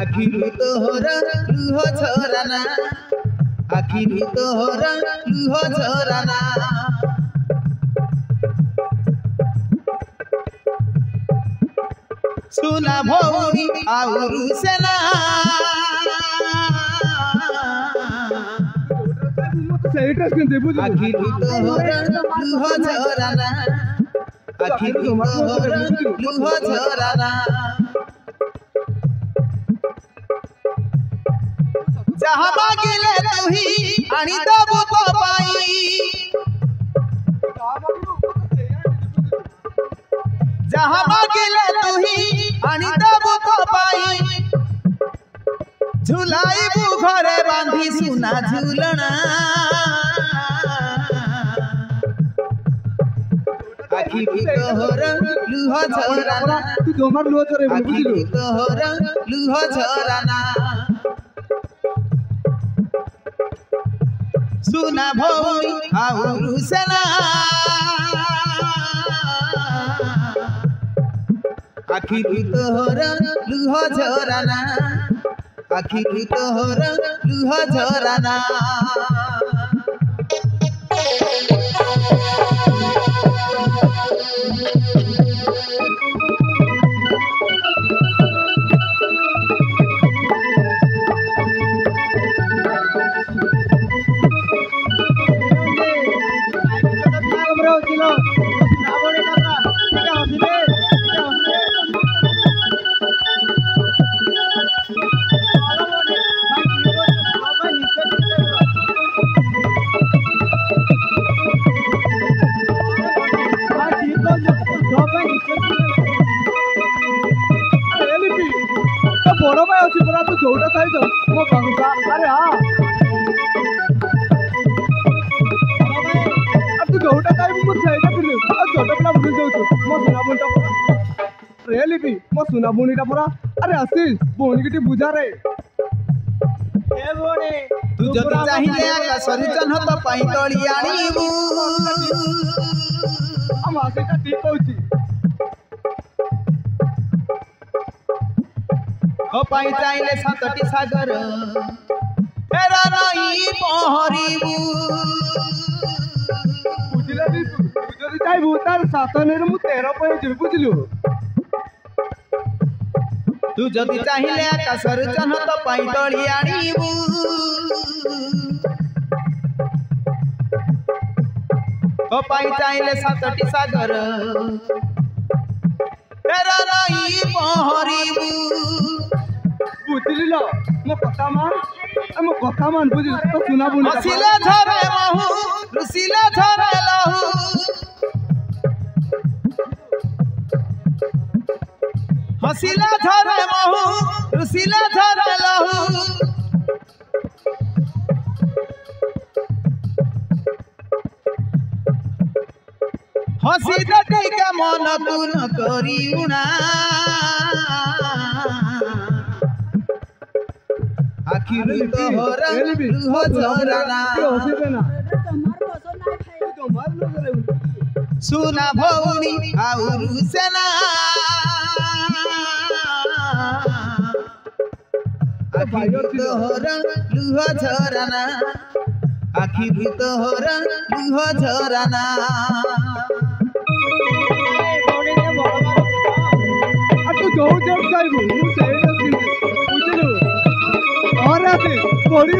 आखिरी तोहर लुह झराना आखिरी तोहर लुह झराना सुना भौरी आउरु सेना आखिरी तोहर लुह झराना आखिरी तोहर लुह झराना जहाँ मांगिले तू ही आनी दबु तो पाई जहाँ मांगिले तू ही आनी दबु तो पाई झुलाई बु घरे बांधी सुना झुलना आखिरी तोहर लुह झराना आखिरी तोहर लुह झराना सुना भौरी आउरु सेना आखिरी तोहर लुह झराना आखिरी तोहर लुह झराना बड़ भाई अच्छी पूरा तू जोटा साइज मो पंखा अरे हाँ अब तू जोटा साइज मो साइड पे और छोटा पिला भूल जाऊ मो सुना बुनटा पूरा रेली भी मो सुना बुनीटा पूरा अरे आशीष बोनी किटी बुझा रे ए बोनी तू जदी चाहिले आकाश सरिचन हो तो पाई तोली आनीबू हम आशीष ठीक कहूची ओ पाई चाहिले सातटी सागर तेरा नहीं पहरीबू बुझले दी तू जदी चाइबू तार सातने रे मु 13 पे जिबी बुझलु तू जदी चाहिले आकाश सरिचन हो तो पाई तोली आनीबू ओ पाई चाहिले सातटी सागर तेरा नहीं पहरीबू बुझलिलो मो कथा मान बुझिल तो सुना बुनी हसिले झरे महु रुसिले झरे लहु हसिले झरे महु रुसिले झरे लहु हसी दटी के मन तू न करी उना आखिरी तोहर लुह झराना सुना भौरी आउरु सेना आखिरी तोहर लुह झराना आखिरी तोहर लुह झराना तू जो जब चाइबू मु सेड बुझलु और आसे बड़ी